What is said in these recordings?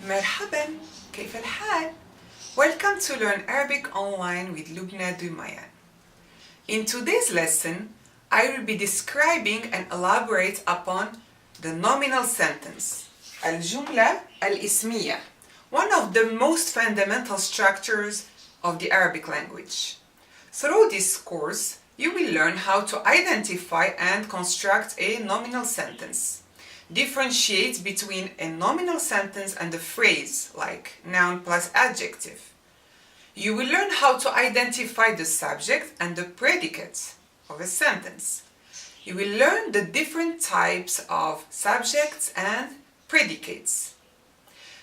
مرحبا، كيف الحال? Welcome to Learn Arabic Online with Lubna Dumayan. In today's lesson, I will be describing and elaborate upon the nominal sentence, الجملة الاسمية, one of the most fundamental structures of the Arabic language. Through this course, you will learn how to identify and construct a nominal sentence. Differentiate between a nominal sentence and a phrase, like noun plus adjective. You will learn how to identify the subject and the predicate of a sentence. You will learn the different types of subjects and predicates.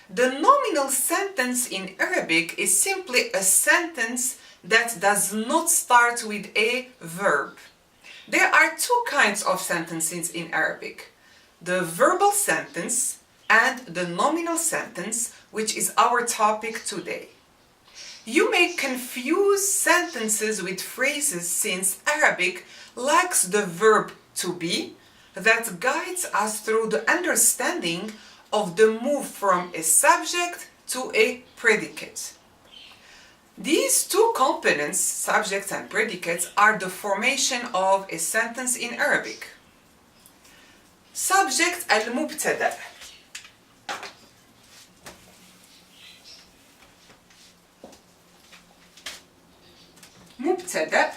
The nominal sentence in Arabic is simply a sentence that does not start with a verb. There are two kinds of sentences in Arabic: the verbal sentence and the nominal sentence, which is our topic today. You may confuse sentences with phrases since Arabic lacks the verb to be that guides us through the understanding of the move from a subject to a predicate. These two components, subjects and predicates, are the formation of a sentence in Arabic. Subject المبتدأ. مبتدأ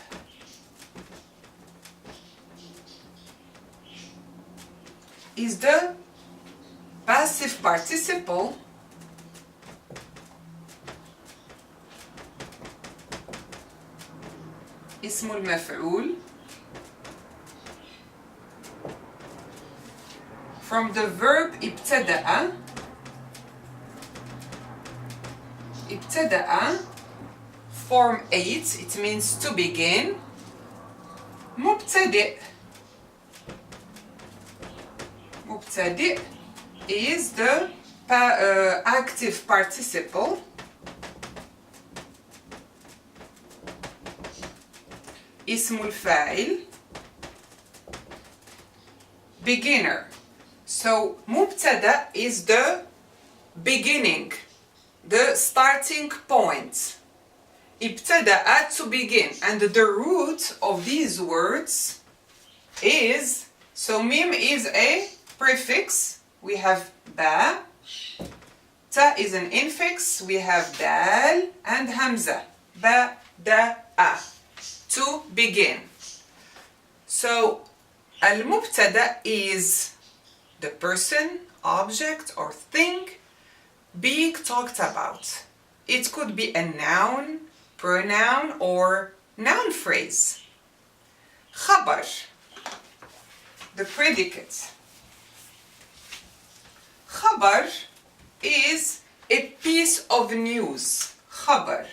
is the passive participle اسم المفعول from the verb ابتدأ. ابتدأ, form 8, it means to begin. مبتدئ. مبتدئ is the active participle اسم الفاعل beginner. So مبتدأ is the beginning, the starting point. ابتدأ, to begin, and the root of these words is, so mim is a prefix, we have ba, ta is an infix, we have dal, and hamza, ba, da, a, to begin. So al-mubtada is the person, object, or thing being talked about. It could be a noun, pronoun, or noun phrase. خبر, the predicate. خبر is a piece of news. خبر.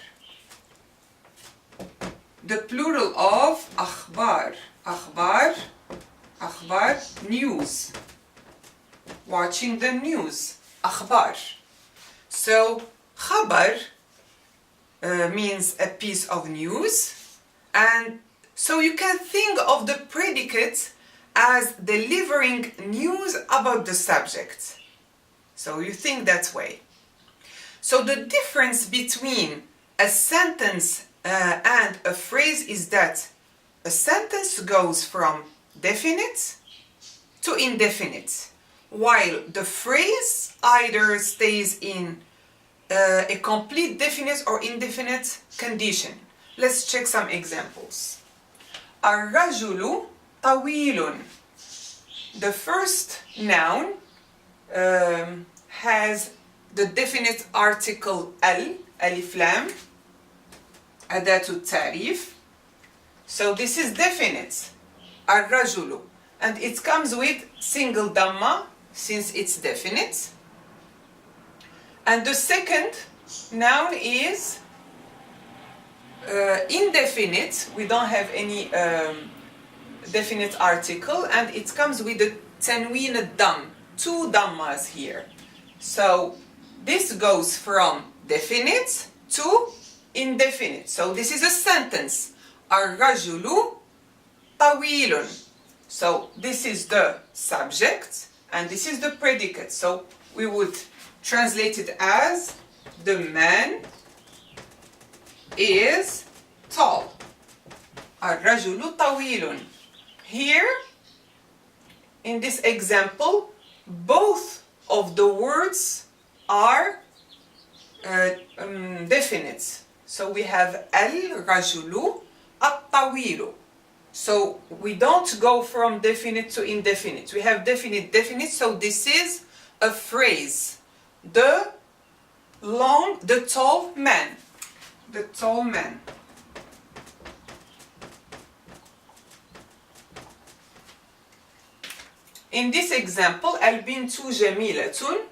The plural of أخبار. أخبار, أخبار, news. Watching the news. أخبار. So خبر means a piece of news, and so you can think of the predicate as delivering news about the subject. So you think that way. So the difference between a sentence and a phrase is that a sentence goes from definite to indefinite, while the phrase either stays in a complete definite or indefinite condition. Let's check some examples. الرجل طويل. The first noun has the definite article al, alif lam, أداة التعريف. So this is definite, الرجل, and it comes with single dhamma since it's definite. And the second noun is indefinite. We don't have any definite article, and it comes with the tanween dam, two dhammas here. So this goes from definite to indefinite. So this is a sentence. الرجل طويل. So this is the subject and this is the predicate. So we would translated as the man is tall. الرجل طويل. Here, in this example, both of the words are definite. So we have الرجل الطويل. So we don't go from definite to indefinite. We have definite, definite. So this is a phrase. The tall man. The tall man. In this example, البنت جميلة,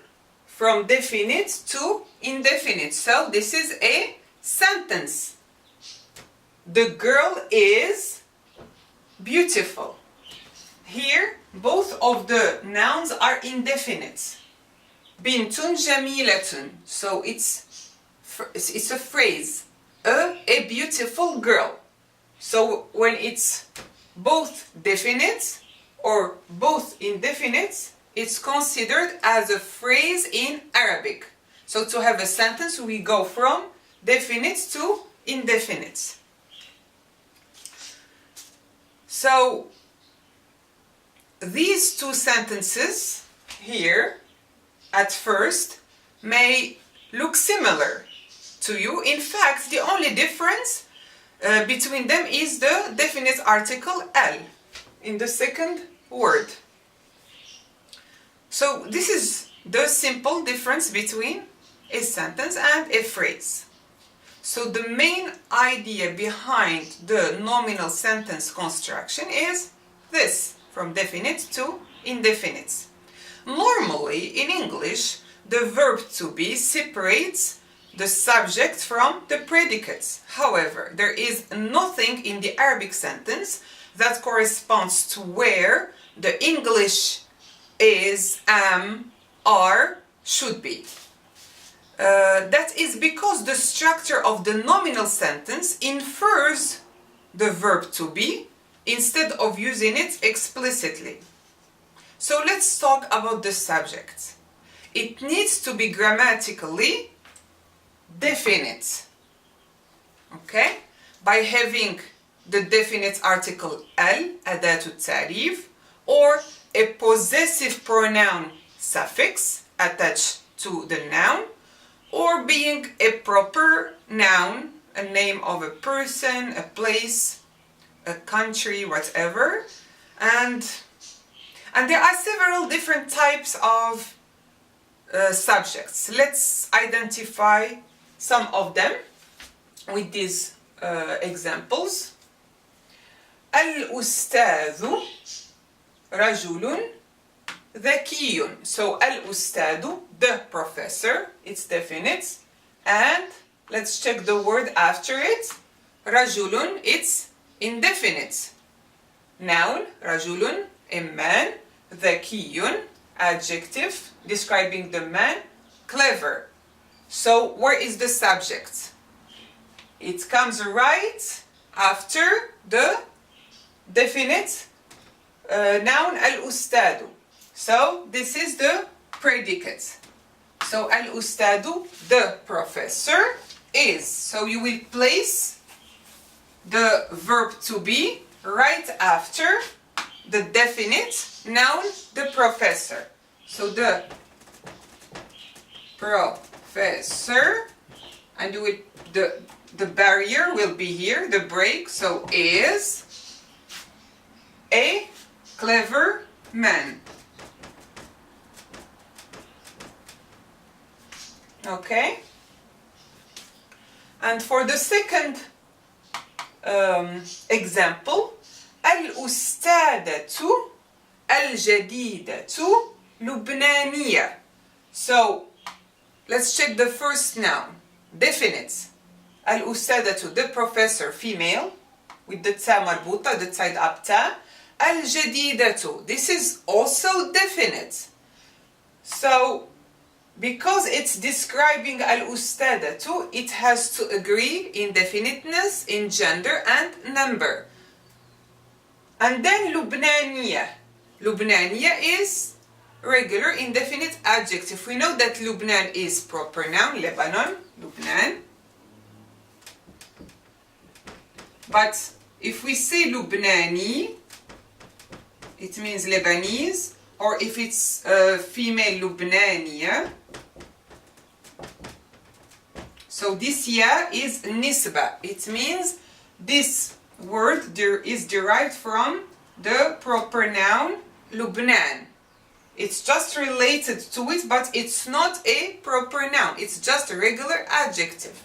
from definite to indefinite. So this is a sentence. The girl is beautiful. Here, both of the nouns are indefinite. بنت جميلة. So it's a phrase. A beautiful girl. So when it's both definite or both indefinite, it's considered as a phrase in Arabic. So to have a sentence, we go from definite to indefinite. So these two sentences here at first may look similar to you. In fact, the only difference between them is the definite article al in the second word. So this is the simple difference between a sentence and a phrase. So the main idea behind the nominal sentence construction is this, from definite to indefinite. Normally, in English, the verb to be separates the subject from the predicates. However, there is nothing in the Arabic sentence that corresponds to where the English is, am, are, should be. That is because the structure of the nominal sentence infers the verb to be instead of using it explicitly. So let's talk about the subject. It needs to be grammatically definite. Okay? By having the definite article al, أداة التعريف, or a possessive pronoun suffix attached to the noun, or being a proper noun, a name of a person, a place, a country, whatever. And there are several different types of subjects. Let's identify some of them with these examples. الأستاذ رجل ذكي. So الأستاذ, the professor, it's definite. And let's check the word after it. رجل, it's indefinite. Noun, رجل, a man. ذكي, adjective, describing the man. Clever. So where is the subject? It comes right after the definite noun al-ustadu. So this is the predicate. So al-ustadu, the professor, is. So you will place the verb to be right after the definite noun, the professor. So the professor, and you will, the barrier will be here, the break. So is a clever man. Okay? And for the second example, الأستاذة الجديدة لبنانية. So let's check the first noun, definite. الأستاذة, the professor, female, with the ta marbuta, the tied up ta. الجديدة, this is also definite. So because it's describing al-ustadatu, it has to agree in definiteness, in gender and number. And then Lubnaniya. Lubnaniya is regular indefinite adjective. We know that Lebanon is proper noun, Lebanon, Lebanon. But if we say Lubnani, it means Lebanese, or if it's female, Lubnaniya. So this ya is nisba. It means this word is derived from the proper noun Lubnan. It's just related to it, but it's not a proper noun. It's just a regular adjective.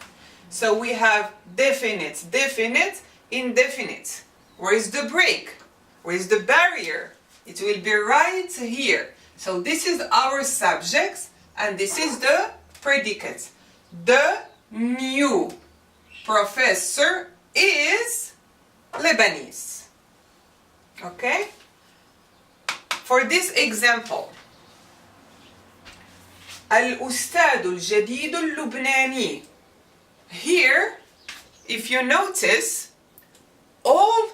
So we have definite, definite, indefinite. Where is the break? Where is the barrier? It will be right here. So this is our subject and this is the predicate. The new professor is Lebanese. Okay? For this example, الأستاذ الجديد اللبناني. Here, if you notice, all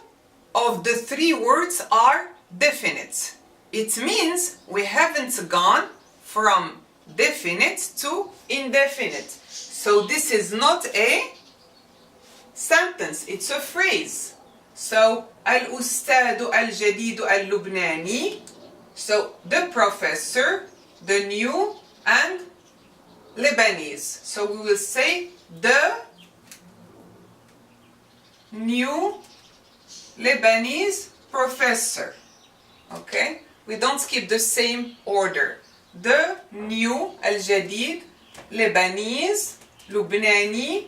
of the three words are definite. It means we haven't gone from definite to indefinite. So this is not a sentence, it's a phrase. So الأستاذ الجديد اللبناني. So the professor, the new, and Lebanese. So we will say the new Lebanese professor. Okay? We don't skip the same order. The new الجديد Lebanese لبناني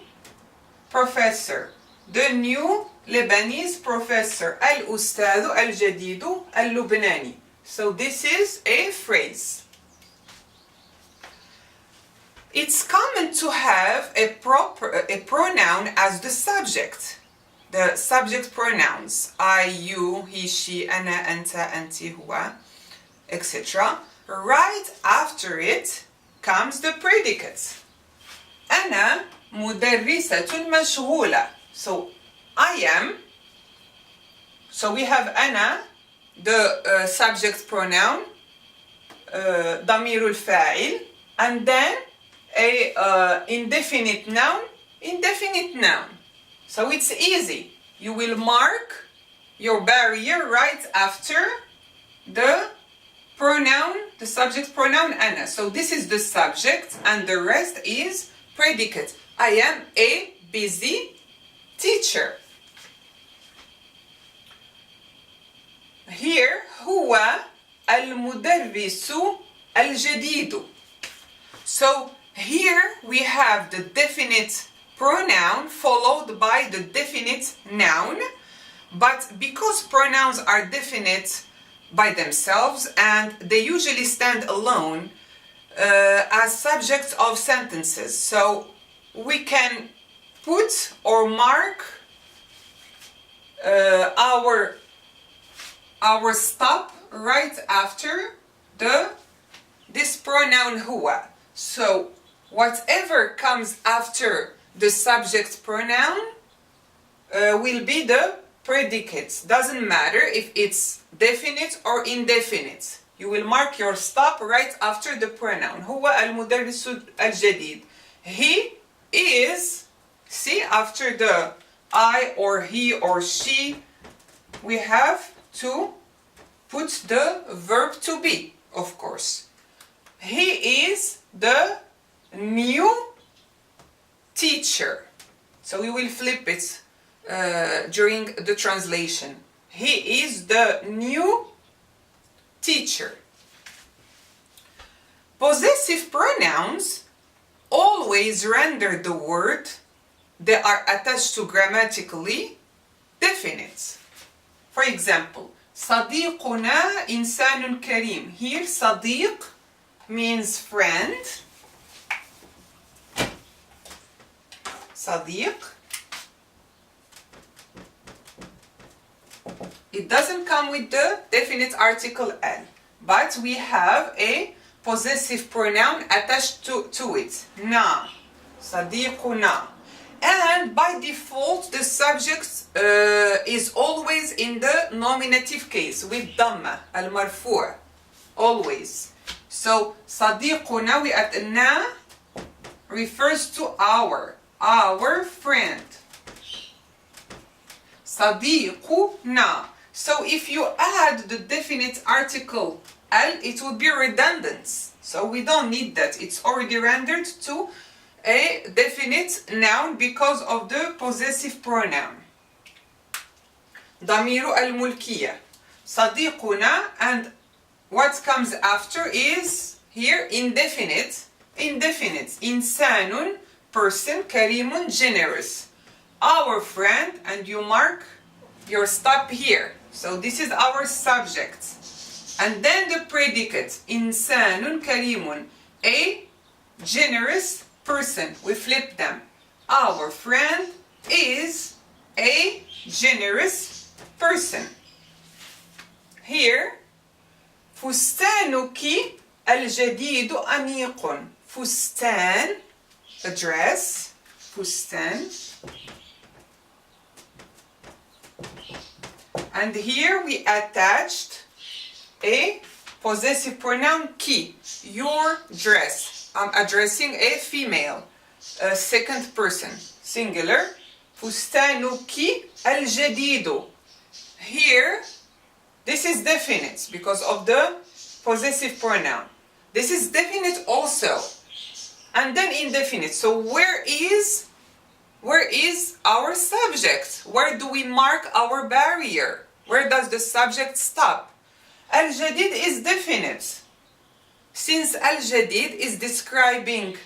professor. The new Lebanese professor. الأستاذ الجديد اللبناني. So this is a phrase. It's common to have a pronoun as the subject. The subject pronouns I, you, he, she, أنا, أنت, أنتِ, هو, etc. Right after it comes the predicate. أنا مدرسة مشغولة. So I am. So we have أنا, the subject pronoun, ضمير الفاعل, and then a indefinite noun. So it's easy. You will mark your barrier right after the pronoun, the subject pronoun أنا. So this is the subject and the rest is predicate. I am a busy teacher. Here هو المدرس الجديد. So here we have the definite pronoun followed by the definite noun, but because pronouns are definite by themselves and they usually stand alone as subjects of sentences, so we can put or mark our stop right after this pronoun هو. So whatever comes after the subject pronoun will be the predicates. Doesn't matter if it's definite or indefinite. You will mark your stop right after the pronoun. هو المدرس الجديد. He is, see, after the I or he or she, we have to put the verb to be, of course. He is the new teacher. So we will flip it during the translation. He is the new teacher. Possessive pronouns always render the word they are attached to grammatically definite. For example, صديقنا إنسان كريم. Here صديق means friend. صديق. It doesn't come with the definite article L, but we have a possessive pronoun attached to it. Na. صديقنا. And by default, the subject is always in the nominative case with dhamma, al-marfu', always. So صديقنا we at na refers to our friend. صديقنا. So if you add the definite article al, it would be redundant. So we don't need that. It's already rendered to a definite noun because of the possessive pronoun. ضمير الملكية. صديقنا, and what comes after is here indefinite. إنسان, person, كريم, generous. Our friend, and you mark your stop here. So this is our subject. And then the predicate. إنسان كريم, a generous person. We flip them. Our friend is a generous person. Here, فستانك الجديد أنيق. فستان, a dress. فستان. And here we attached a possessive pronoun ki, your dress. I'm addressing a female, a second person, singular. فستانك الجديد. Here, this is definite because of the possessive pronoun. This is definite also. And then indefinite. So where is our subject? Where do we mark our barrier? Where does the subject stop? Al-Jadid is definite. Since Al-Jadid is describing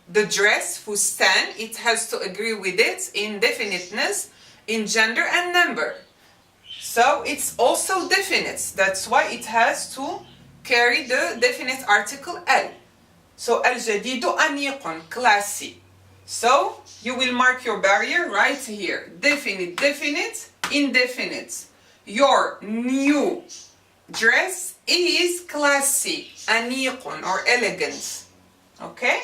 the dress, fustan, it has to agree with it in definiteness, in gender and number. So it's also definite. That's why it has to carry the definite article al. So Al-Jadidu aniqun, classy. So you will mark your barrier right here. Definite, definite, indefinite. Your new dress is classy, aniqun, or elegant. Okay?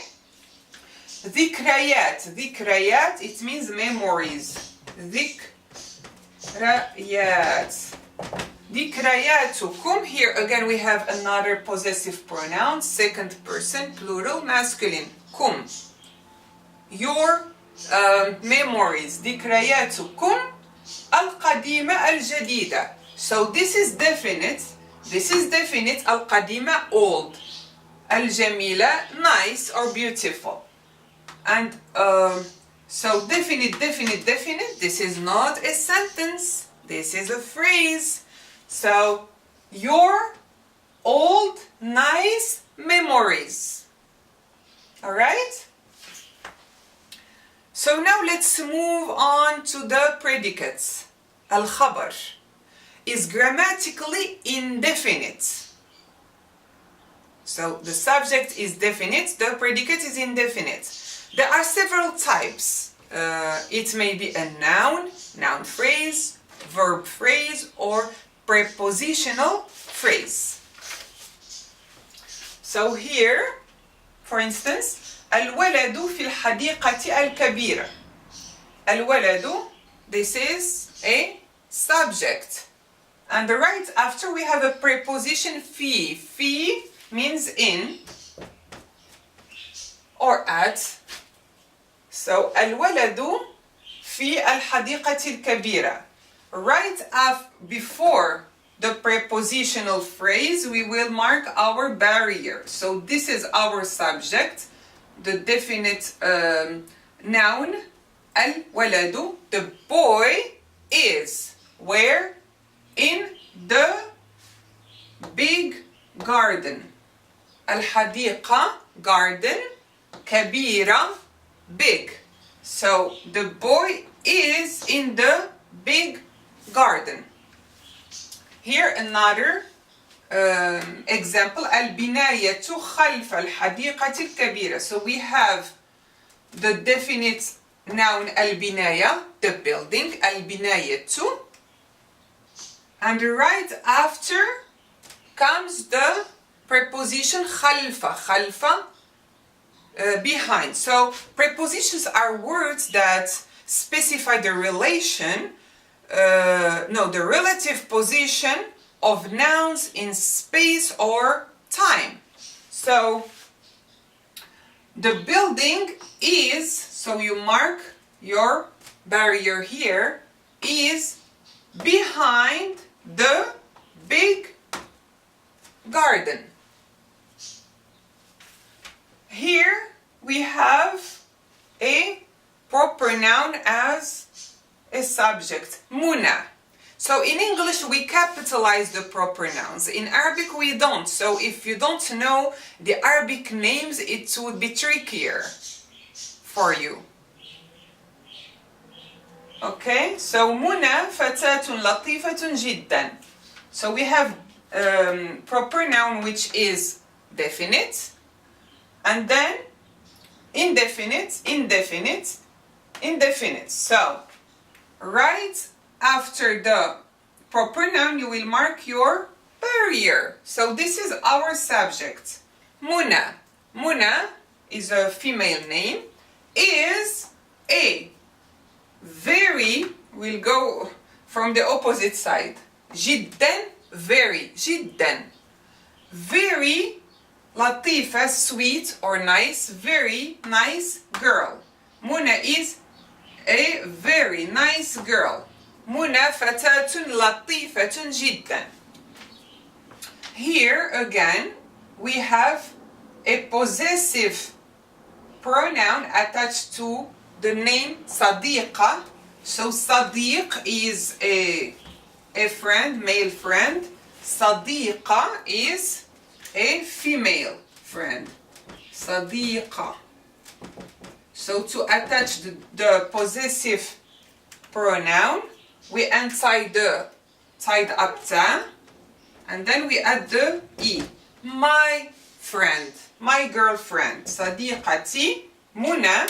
ذكريات. ذكريات, it means memories. ذكريات. ذكرياتكم. Here again we have another possessive pronoun, second person, plural, masculine. kum. Your memories. ذكرياتكم القديمة الجديدة. So this is definite. This is definite. القديمة, old. الجميلة, nice or beautiful. And so definite, definite, definite. This is not a sentence. This is a phrase. So your old, nice memories. All right? So now let's move on to the predicates. Al-khabar is grammatically indefinite. So the subject is definite, the predicate is indefinite. There are several types. It may be a noun, noun phrase, verb phrase, or prepositional phrase. So here, for instance, الولد في الحديقة الكبيرة. الولد, this is a subject. And right after we have a preposition في. في means in or at. So الولد في الحديقة الكبيرة. Right before the prepositional phrase, we will mark our barrier. So this is our subject, the definite noun, al-waladu, the boy is where? In the big garden. Al-hadiqa, garden, kabira, big. So the boy is in the big garden. Here another example, البناية خلف الحديقة الكبيرة. So we have the definite noun البناية, the building, البناية, and right after comes the preposition خلف. خلف, behind. So prepositions are words that specify the relation, the relative position of nouns in space or time. So the building is, so you mark your barrier here, is behind the big garden. Here we have a proper noun as a subject, Muna. So in English we capitalize the proper nouns. In Arabic we don't. So if you don't know the Arabic names, it would be trickier for you. Okay, so Muna fatatun latifatun jiddan. So we have proper noun which is definite, and then indefinite, indefinite, indefinite. So right after the proper noun you will mark your barrier. So this is our subject. Muna. Muna is a female name, is a very, we'll go from the opposite side. Jiddan, very, jiddan. Very latifa, sweet or nice, very nice girl. Muna is a very nice girl. Muna fatatun latifatun jiddan. Here again we have a possessive pronoun attached to the name Sadiqa. So Sadiq is a friend, male friend. Sadiqa is a female friend. Sadiqa. So to attach the possessive pronoun, we untie the tied up ta, and then we add the e. My friend, my girlfriend. Sadiqati, Muna.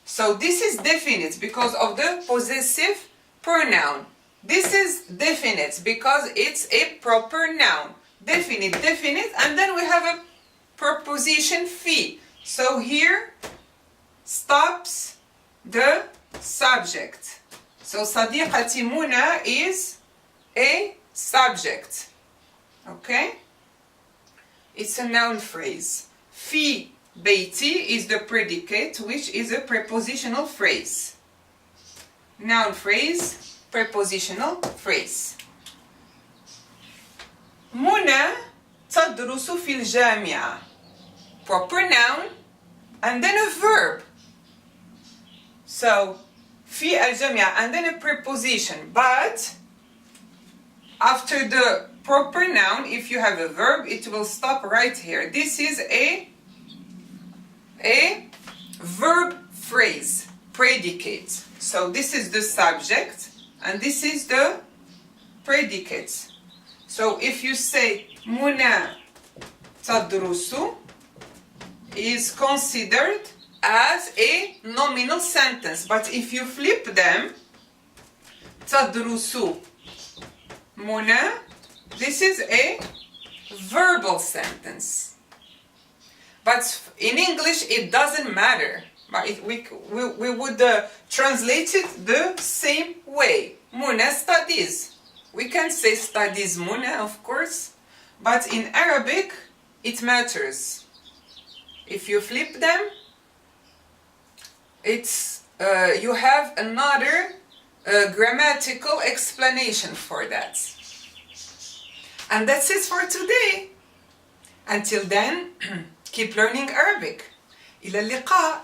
So this is definite because of the possessive pronoun. This is definite because it's a proper noun. Definite, definite, and then we have a preposition fi. So here stops the subject. So Sadiqati Muna is a subject. Okay? It's a noun phrase. Fi Beiti is the predicate, which is a prepositional phrase. Noun phrase, prepositional phrase. Muna tadrusu fil jamia. Proper noun and then a verb. So, fi al-jamia and then a preposition. But after the proper noun, if you have a verb, it will stop right here. This is a verb phrase, predicate. So this is the subject and this is the predicate. So if you say Muna tadrusu is considered as a nominal sentence, but if you flip them, tadrusu Muna, this is a verbal sentence. But in English, it doesn't matter. But we would translate it the same way. Muna studies. We can say studies Muna, of course. But in Arabic, it matters. If you flip them, it's you have another grammatical explanation for that. And that's it for today. Until then, keep learning Arabic. إلى اللقاء.